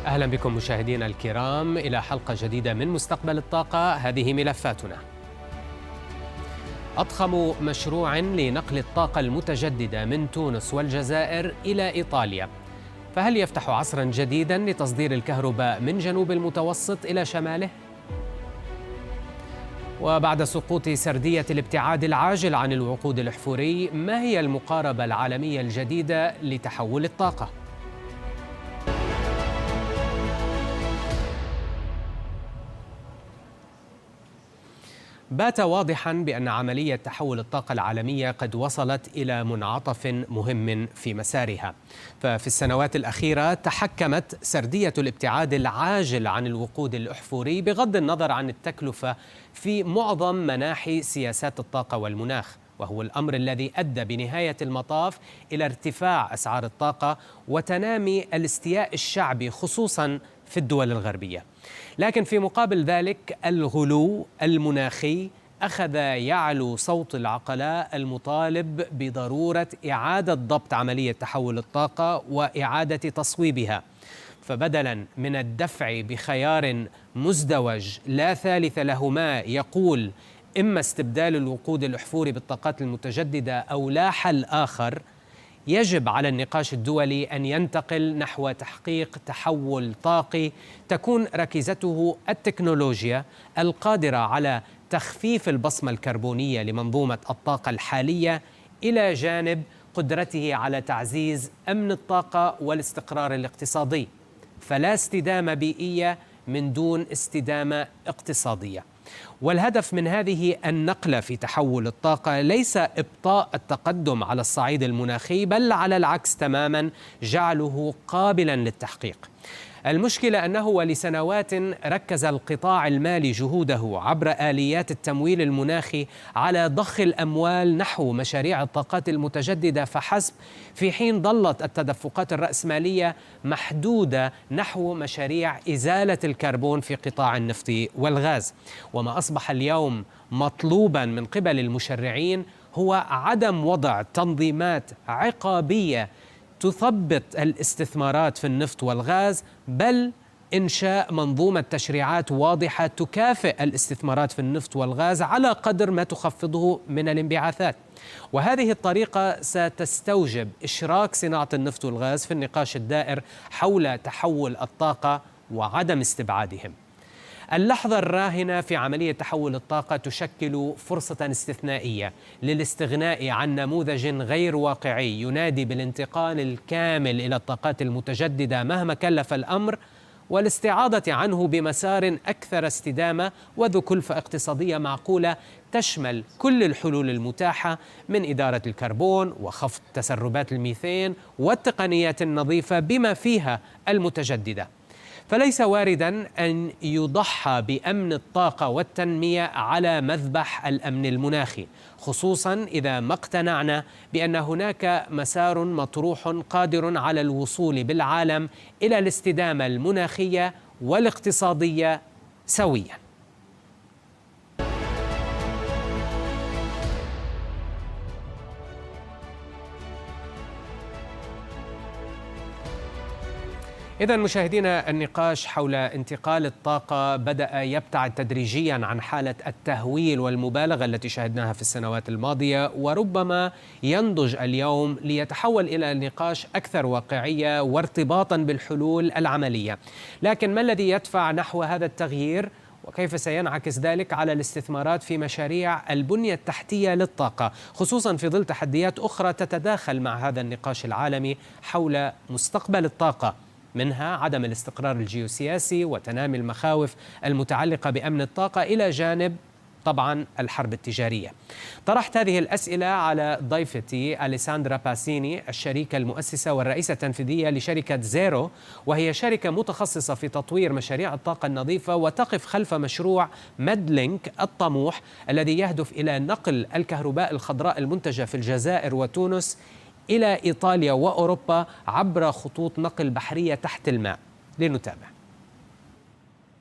أهلا بكم مشاهدينا الكرام إلى حلقة جديدة من مستقبل الطاقة. هذه ملفاتنا. أضخم مشروع لنقل الطاقة المتجددة من تونس والجزائر إلى إيطاليا، فهل يفتح عصرا جديدا لتصدير الكهرباء من جنوب المتوسط إلى شماله؟ وبعد سقوط سردية الابتعاد العاجل عن الوقود الأحفوري، ما هي المقاربة العالمية الجديدة لتحول الطاقة؟ بات واضحا بأن عملية تحول الطاقة العالمية قد وصلت إلى منعطف مهم في مسارها. ففي السنوات الأخيرة تحكمت سردية الابتعاد العاجل عن الوقود الأحفوري بغض النظر عن التكلفة في معظم مناحي سياسات الطاقة والمناخ، وهو الأمر الذي أدى بنهاية المطاف إلى ارتفاع أسعار الطاقة وتنامي الاستياء الشعبي خصوصا في الدول الغربية. لكن في مقابل ذلك الغلو المناخي أخذ يعلو صوت العقلاء المطالب بضرورة إعادة ضبط عملية تحول الطاقة وإعادة تصويبها، فبدلا من الدفع بخيار مزدوج لا ثالث لهما يقول إما استبدال الوقود الأحفوري بالطاقات المتجددة أو لا حل آخر، يجب على النقاش الدولي أن ينتقل نحو تحقيق تحول طاقي تكون ركيزته التكنولوجيا القادرة على تخفيف البصمة الكربونية لمنظومة الطاقة الحالية، إلى جانب قدرته على تعزيز أمن الطاقة والاستقرار الاقتصادي. فلا استدامة بيئية من دون استدامة اقتصادية. والهدف من هذه النقلة في تحول الطاقة ليس إبطاء التقدم على الصعيد المناخي، بل على العكس تماما جعله قابلا للتحقيق. المشكلة أنه ولسنوات ركز القطاع المالي جهوده عبر آليات التمويل المناخي على ضخ الأموال نحو مشاريع الطاقات المتجددة فحسب، في حين ظلت التدفقات الرأسمالية محدودة نحو مشاريع إزالة الكربون في قطاع النفط والغاز. وما أصبح اليوم مطلوبا من قبل المشرعين هو عدم وضع تنظيمات عقابية تثبط الاستثمارات في النفط والغاز، بل إنشاء منظومة تشريعات واضحة تكافئ الاستثمارات في النفط والغاز على قدر ما تخفضه من الانبعاثات. وهذه الطريقة ستستوجب إشراك صناعة النفط والغاز في النقاش الدائر حول تحول الطاقة وعدم استبعادهم. اللحظة الراهنة في عملية تحول الطاقة تشكل فرصة استثنائية للاستغناء عن نموذج غير واقعي ينادي بالانتقال الكامل إلى الطاقات المتجددة مهما كلف الأمر، والاستعاضة عنه بمسار أكثر استدامة وذو كلفة اقتصادية معقولة تشمل كل الحلول المتاحة من إدارة الكربون وخفض تسربات الميثان والتقنيات النظيفة بما فيها المتجددة. فليس وارداً أن يضحى بأمن الطاقة والتنمية على مذبح الأمن المناخي، خصوصاً إذا ما اقتنعنا بأن هناك مسار مطروح قادر على الوصول بالعالم إلى الاستدامة المناخية والاقتصادية سوياً. إذن مشاهدينا، النقاش حول انتقال الطاقة بدأ يبتعد تدريجيا عن حالة التهويل والمبالغة التي شاهدناها في السنوات الماضية، وربما ينضج اليوم ليتحول إلى نقاش أكثر واقعية وارتباطا بالحلول العملية. لكن ما الذي يدفع نحو هذا التغيير؟ وكيف سينعكس ذلك على الاستثمارات في مشاريع البنية التحتية للطاقة، خصوصا في ظل تحديات أخرى تتداخل مع هذا النقاش العالمي حول مستقبل الطاقة، منها عدم الاستقرار الجيوسياسي وتنامي المخاوف المتعلقة بأمن الطاقة، إلى جانب طبعا الحرب التجارية. طرحت هذه الأسئلة على ضيفتي أليساندرا باسيني، الشريكة المؤسسة والرئيسة التنفيذية لشركة زيرو، وهي شركة متخصصة في تطوير مشاريع الطاقة النظيفة وتقف خلف مشروع مدلينك الطموح الذي يهدف إلى نقل الكهرباء الخضراء المنتجة في الجزائر وتونس إلى إيطاليا وأوروبا عبر خطوط نقل بحرية تحت الماء. لنتابع.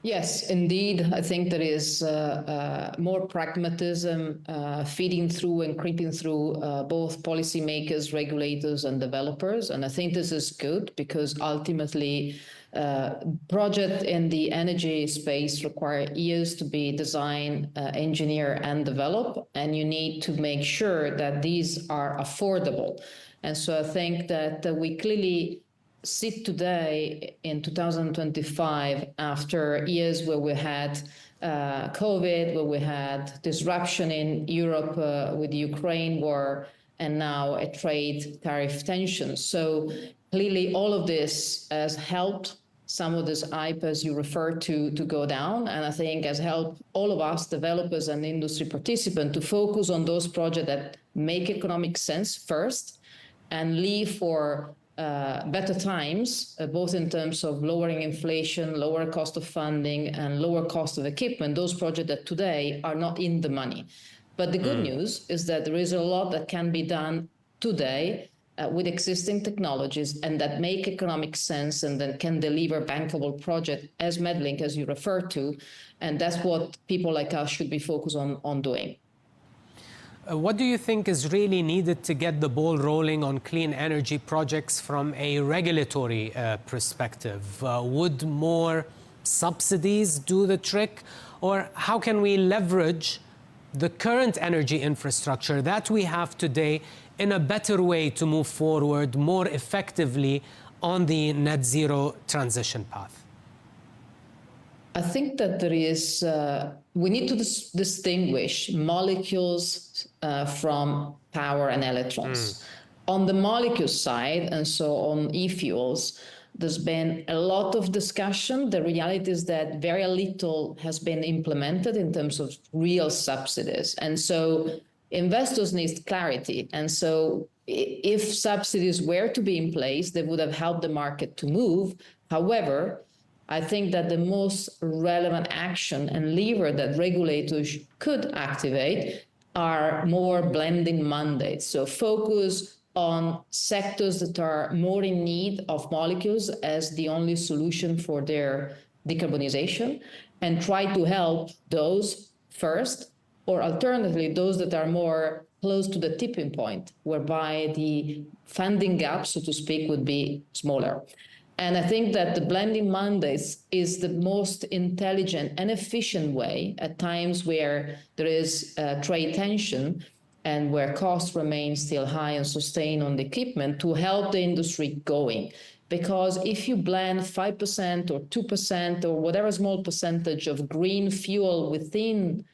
Yes, indeed. I think there is more pragmatism feeding through and creeping through both policymakers, regulators, and developers. And I think this is good because ultimately projects in the energy space require years to be designed, engineered, and developed. And you need to make sure that these are affordable. And so I think that we clearly sit today in 2025 after years where we had COVID, where we had disruption in Europe with the Ukraine war, and now a trade tariff tension. So clearly all of this has helped some of this hype, as you referred to go down, and I think has helped all of us, developers and industry participants, to focus on those projects that make economic sense first and leave for better times, both in terms of lowering inflation, lower cost of funding, and lower cost of equipment, those projects that today are not in the money. But the good news is that there is a lot that can be done today with existing technologies and that make economic sense and that can deliver bankable projects as Medlink, as you referred to. And that's what people like us should be focused on doing. What do you think is really needed to get the ball rolling on clean energy projects from a regulatory perspective? Would more subsidies do the trick? Or how can we leverage the current energy infrastructure that we have today in a better way to move forward more effectively on the net zero transition path? I think that there is, we need to distinguish molecules from power and electrons. On the molecule side, and so on e-fuels, there's been a lot of discussion. The reality is that very little has been implemented in terms of real subsidies. And so investors need clarity. And so if subsidies were to be in place, they would have helped the market to move. However, I think that the most relevant action and lever that regulators could activate are more blending mandates. So focus on sectors that are more in need of molecules as the only solution for their decarbonization, and try to help those first, or alternatively, those that are more close to the tipping point, whereby the funding gap, so to speak, would be smaller. And I think that the blending mandates is the most intelligent and efficient way at times where there is trade tension and where costs remain still high and sustained on the equipment, to help the industry going. Because if you blend 5% or 2% or whatever small percentage of green fuel within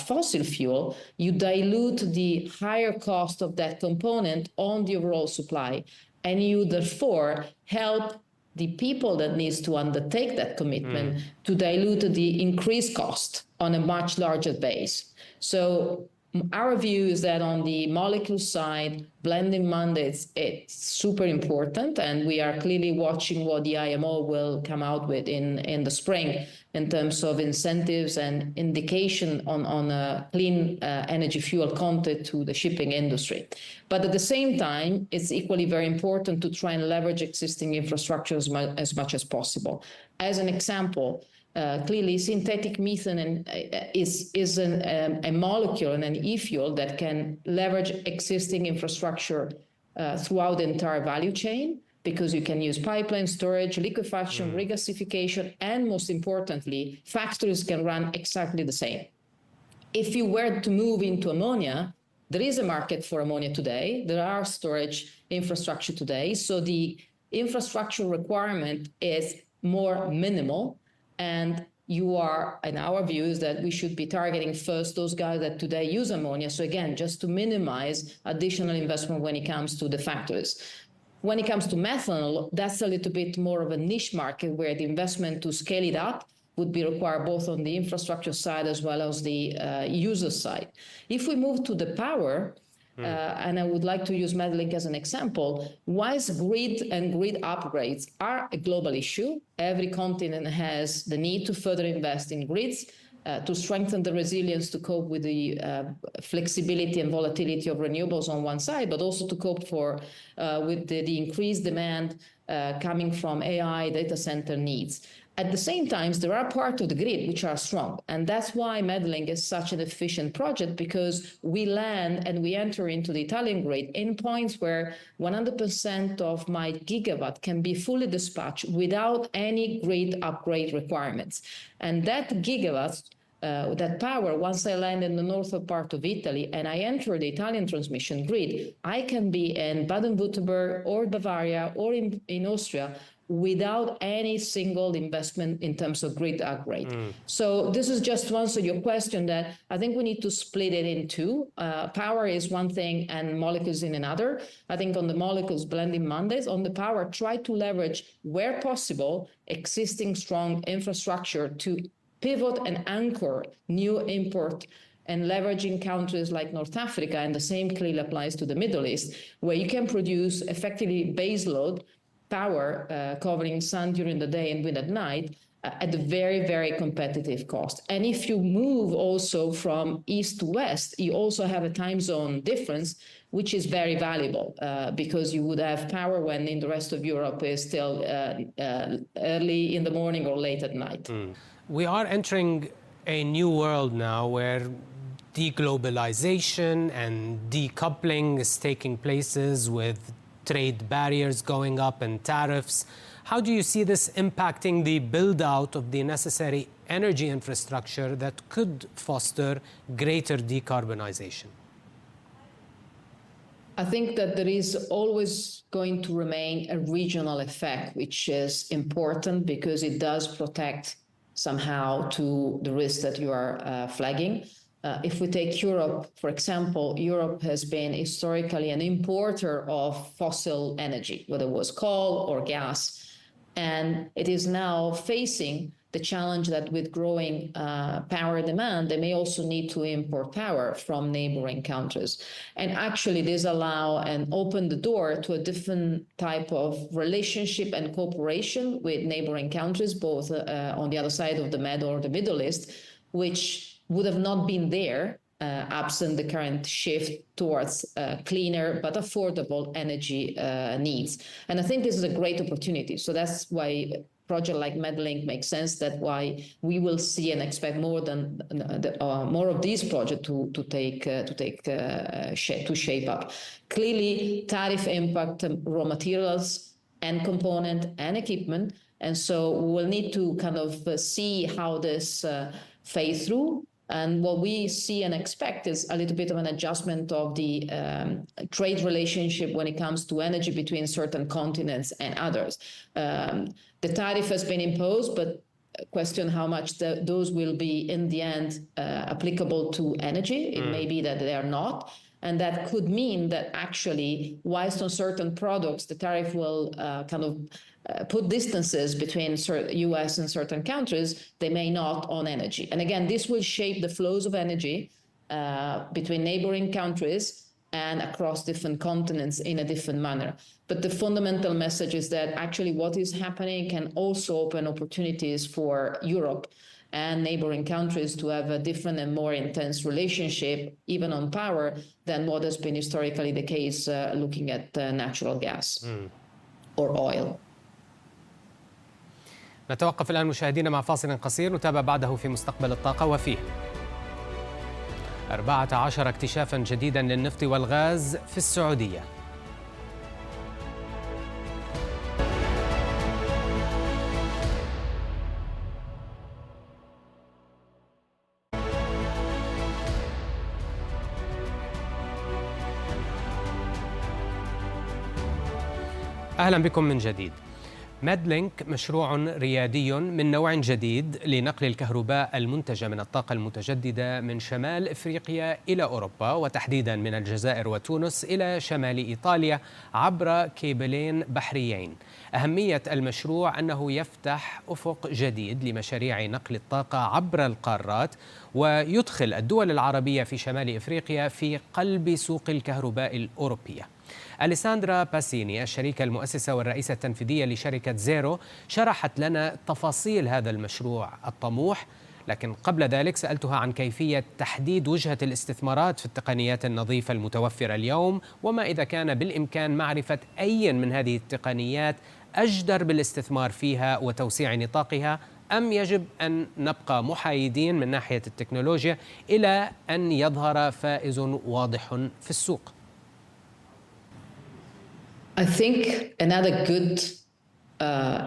fossil fuel, you dilute the higher cost of that component on the overall supply. And you therefore help the people that needs to undertake that commitment to dilute the increased cost on a much larger base. So our view is that on the molecule side, blending mandates, it's super important, and we are clearly watching what the IMO will come out with in the spring in terms of incentives and indication on a clean energy fuel content to the shipping industry. But at the same time, it's equally very important to try and leverage existing infrastructure as much as possible. As an example, clearly, synthetic methane is a molecule and an e-fuel that can leverage existing infrastructure throughout the entire value chain, because you can use pipeline storage, liquefaction, regasification, and most importantly, factories can run exactly the same. If you were to move into ammonia, there is a market for ammonia today. There are storage infrastructure today. So the infrastructure requirement is more minimal. And you are, in our view, is that we should be targeting first those guys that today use ammonia. So again, just to minimize additional investment when it comes to the factories. When it comes to methanol, that's a little bit more of a niche market where the investment to scale it up would be required both on the infrastructure side as well as the user side. If we move to the power, and I would like to use Medlink as an example, whilst grid and grid upgrades are a global issue, every continent has the need to further invest in grids to strengthen the resilience to cope with the flexibility and volatility of renewables on one side, but also to cope with the increased demand coming from AI data center needs. At the same time, there are parts of the grid which are strong. And that's why meddling is such an efficient project, because we land and we enter into the Italian grid in points where 100% of my gigawatt can be fully dispatched without any grid upgrade requirements. And that gigawatt, that power, once I land in the northern part of Italy and I enter the Italian transmission grid, I can be in Baden-Württemberg or Bavaria or in Austria without any single investment in terms of grid upgrade. So this is just to answer your question that I think we need to split it in two. Power is one thing and molecules in another. I think on the molecules, blending Mondays. On the power, try to leverage, where possible, existing strong infrastructure to pivot and anchor new import and leveraging countries like North Africa, and the same clearly applies to the Middle East, where you can produce effectively baseload power covering sun during the day and wind at night at a very, very competitive cost. And if you move also from east to west, you also have a time zone difference, which is very valuable because you would have power when in the rest of Europe is still early in the morning or late at night. We are entering a new world now where deglobalization and decoupling is taking places, with trade barriers going up and tariffs. How do you see this impacting the build-out of the necessary energy infrastructure that could foster greater decarbonization? I think that there is always going to remain a regional effect, which is important because it does protect somehow to the risk that you are flagging. If we take Europe, for example, Europe has been historically an importer of fossil energy, whether it was coal or gas. And it is now facing the challenge that with growing power demand, they may also need to import power from neighboring countries. And actually, this allow and open the door to a different type of relationship and cooperation with neighboring countries, both on the other side of the Med or the Middle East, which would have not been there absent the current shift towards cleaner but affordable energy needs. And I think this is a great opportunity. So that's why a project like MedLink makes sense. That's why we will see and expect more of these projects to shape up. Clearly, tariff impact raw materials and component and equipment. And so we will need to kind of see how this fades through. And what we see and expect is a little bit of an adjustment of the trade relationship when it comes to energy between certain continents and others. The tariff has been imposed, but question how much those will be in the end applicable to energy. It may be that they are not. And that could mean that actually, whilst on certain products, the tariff will kind of put distances between US and certain countries, they may not on energy. And again, this will shape the flows of energy between neighboring countries and across different continents in a different manner. But the fundamental message is that actually what is happening can also open opportunities for Europe and neighboring countries to have a different and more intense relationship, even on power, than what has been historically the case looking at natural gas or oil. نتوقف الآن مشاهدينا مع فاصل قصير، نتابع بعده في مستقبل الطاقة. وفيه 14 اكتشافا جديدا للنفط والغاز في السعودية. أهلا بكم من جديد. مدلينك مشروع ريادي من نوع جديد لنقل الكهرباء المنتجة من الطاقة المتجددة من شمال إفريقيا إلى أوروبا، وتحديدا من الجزائر وتونس إلى شمال إيطاليا عبر كيبلين بحريين. أهمية المشروع أنه يفتح أفق جديد لمشاريع نقل الطاقة عبر القارات، ويدخل الدول العربية في شمال إفريقيا في قلب سوق الكهرباء الأوروبية. أليساندرا باسيني الشريكة المؤسسة والرئيسة التنفيذية لشركة زيرو شرحت لنا تفاصيل هذا المشروع الطموح، لكن قبل ذلك سألتها عن كيفية تحديد وجهة الاستثمارات في التقنيات النظيفة المتوفرة اليوم، وما إذا كان بالإمكان معرفة أي من هذه التقنيات أجدر بالاستثمار فيها وتوسيع نطاقها، أم يجب أن نبقى محايدين من ناحية التكنولوجيا إلى أن يظهر فائز واضح في السوق؟ I think another good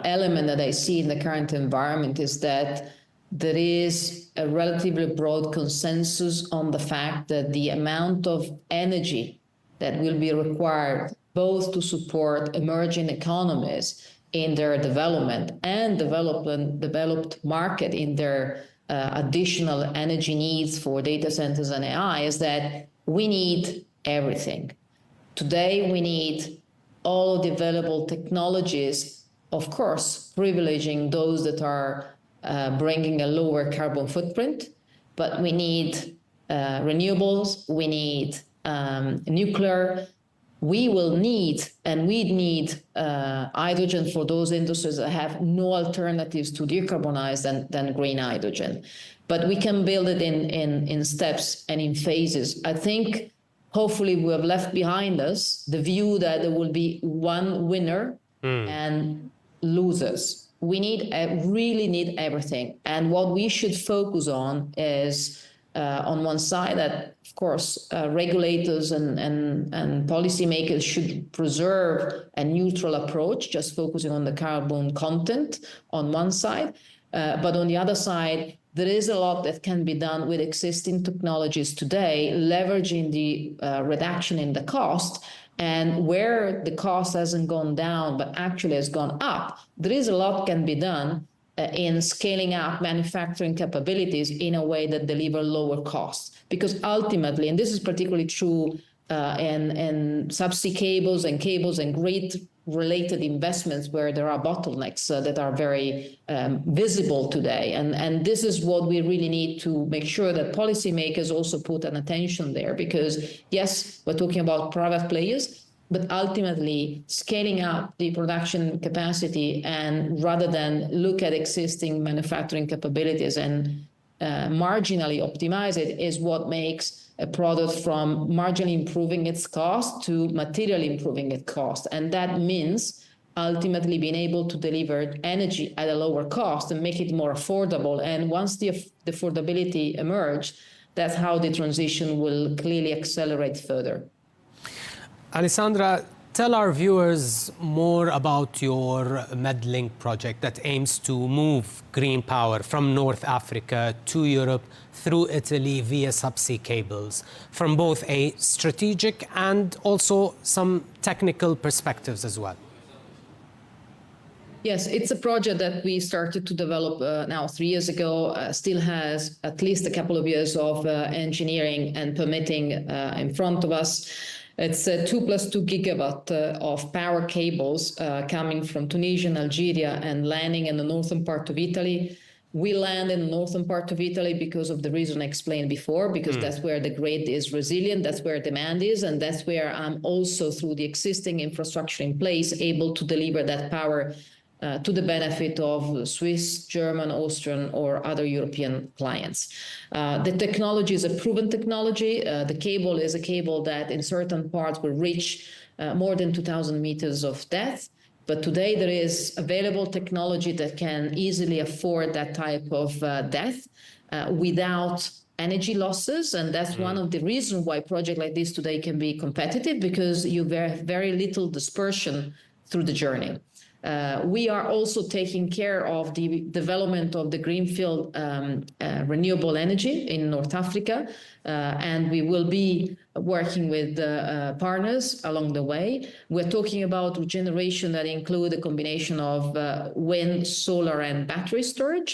element that I see in the current environment is that there is a relatively broad consensus on the fact that the amount of energy that will be required both to support emerging economies in their development and developed market in their additional energy needs for data centers and AI is that we need everything. Today, we need all the available technologies, of course, privileging those that are bringing a lower carbon footprint, but we need renewables, we need nuclear, we will need, and we need hydrogen for those industries that have no alternatives to decarbonize than green hydrogen. But we can build it in steps and in phases. I think hopefully we have left behind us the view that there will be one winner and losers. We really need everything. And what we should focus on is on one side that, of course, regulators and policymakers should preserve a neutral approach, just focusing on the carbon content on one side. But on the other side, there is a lot that can be done with existing technologies today, leveraging the reduction in the cost. And where the cost hasn't gone down, but actually has gone up, there is a lot can be done in scaling up manufacturing capabilities in a way that deliver lower costs. Because ultimately, and this is particularly true in subsea cables and grid related investments where there are bottlenecks that are very visible today. And this is what we really need to make sure that policymakers also put an attention there, because yes, we're talking about private players, but ultimately scaling up the production capacity and rather than look at existing manufacturing capabilities and marginally optimize it is what makes a product from marginally improving its cost to materially improving its cost. And that means ultimately being able to deliver energy at a lower cost and make it more affordable. And once the affordability emerges, that's how the transition will clearly accelerate further. Alessandra, tell our viewers more about your MedLink project that aims to move green power from North Africa to Europe through Italy via subsea cables, from both a strategic and also some technical perspectives as well. Yes, it's a project that we started to develop now 3 years ago, still has at least a couple of years of engineering and permitting in front of us. It's 2 + 2 gigawatt of power cables coming from Tunisia and Algeria and landing in the northern part of Italy. We land in the northern part of Italy because of the reason I explained before, because that's where the grid is resilient, that's where demand is, and that's where I'm also, through the existing infrastructure in place, able to deliver that power to the benefit of Swiss, German, Austrian, or other European clients. The technology is a proven technology. The cable is a cable that in certain parts will reach more than 2,000 meters of depth. But today there is available technology that can easily afford that type of depth without energy losses. And that's one of the reasons why a project like this today can be competitive, because you have very little dispersion through the journey. We are also taking care of the development of the greenfield renewable energy in North Africa, and we will be working with partners along the way. We're talking about regeneration that include a combination of wind, solar, and battery storage,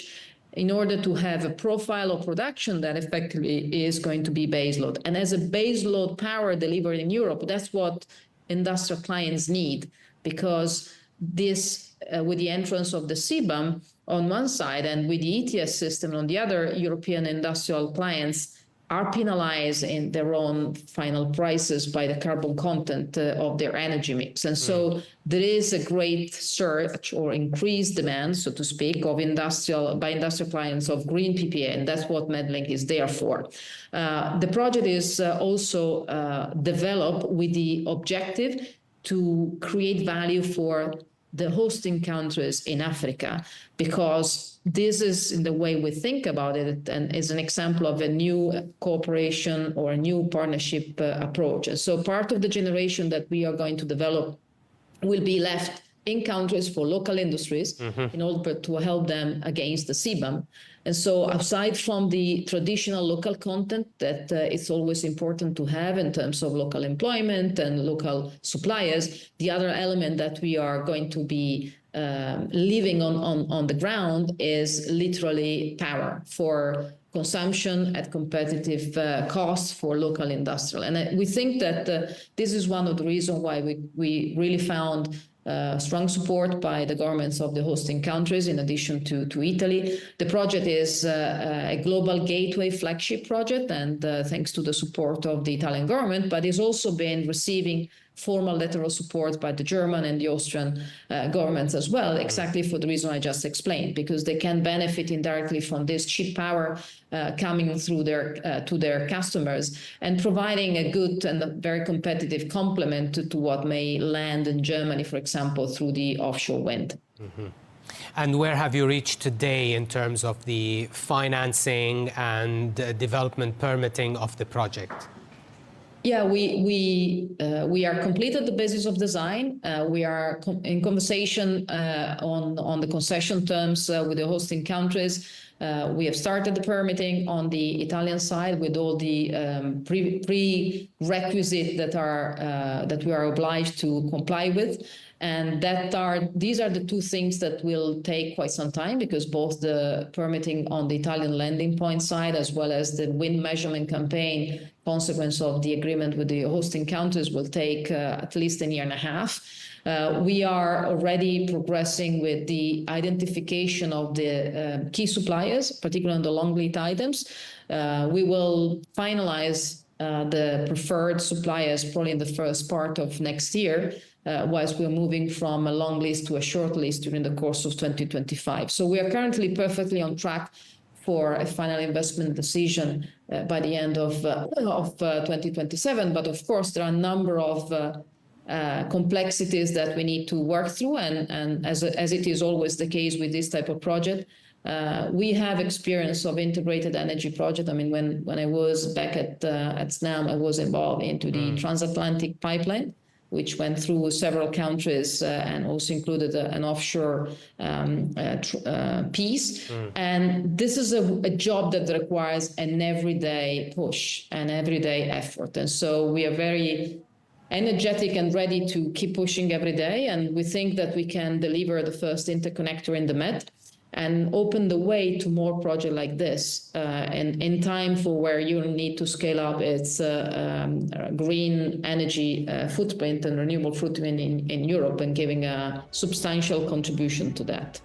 in order to have a profile of production that effectively is going to be baseload. And as a baseload power delivered in Europe, that's what industrial clients need, because this, with the entrance of the CBAM on one side and with the ETS system on the other, European industrial clients are penalized in their own final prices by the carbon content of their energy mix. And so there is a great surge or increased demand, so to speak, of industrial clients of green PPA, and that's what MedLink is there for. The project is also developed with the objective to create value for the hosting countries in Africa, because this is in the way we think about it and is an example of a new cooperation or a new partnership approach. And so part of the generation that we are going to develop will be left in countries for local industries in order to help them against the CBAM. And so aside from the traditional local content that it's always important to have in terms of local employment and local suppliers, the other element that we are going to be living on the ground is literally power for consumption at competitive costs for local industrial. And we think that this is one of the reasons why we really found strong support by the governments of the hosting countries, in addition to Italy. The project is a global gateway flagship project, and thanks to the support of the Italian government, but it's also been receiving formal letter of support by the German and the Austrian governments as well, exactly for the reason I just explained, because they can benefit indirectly from this cheap power coming through to their customers and providing a good and a very competitive complement to what may land in Germany, for example, through the offshore wind. And where have you reached today in terms of the financing and development permitting of the project? Yeah, we are completed the basis of design. We are in conversation on the concession terms with the hosting countries. We have started the permitting on the Italian side with all the prerequisites that we are obliged to comply with. And these are the two things that will take quite some time, because both the permitting on the Italian landing point side as well as the wind measurement campaign, consequence of the agreement with the hosting countries, will take at least a year and a half. We are already progressing with the identification of the key suppliers, particularly on the long lead items. We will finalize the preferred suppliers probably in the first part of next year, whilst we're moving from a long list to a short list during the course of 2025. So we are currently perfectly on track for a final investment decision by the end of 2027. But of course, there are a number of complexities that we need to work through. And as it is always the case with this type of project, we have experience of integrated energy project. I mean, when I was back at SNAM, I was involved into the transatlantic pipeline, which went through several countries and also included an offshore piece. And this is a job that requires an everyday push and everyday effort. And so we are very energetic and ready to keep pushing every day. And we think that we can deliver the first interconnector in the Med and open the way to more projects like this, and in time for where you need to scale up its green energy footprint and renewable footprint in Europe, and giving a substantial contribution to that.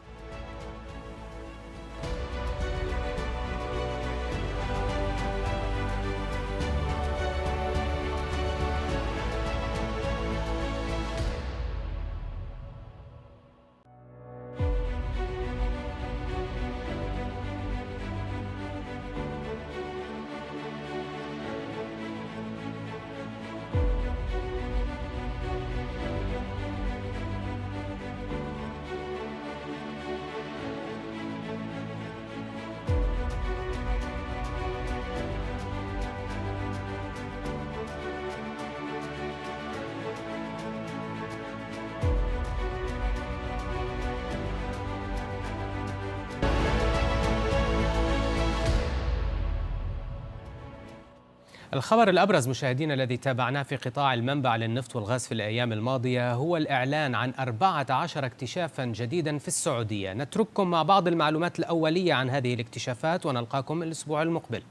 الخبر الأبرز مشاهدينا الذي تابعناه في قطاع المنبع للنفط والغاز في الأيام الماضية هو الإعلان عن 14 اكتشافا جديدا في السعودية. نترككم مع بعض المعلومات الأولية عن هذه الاكتشافات ونلقاكم الأسبوع المقبل.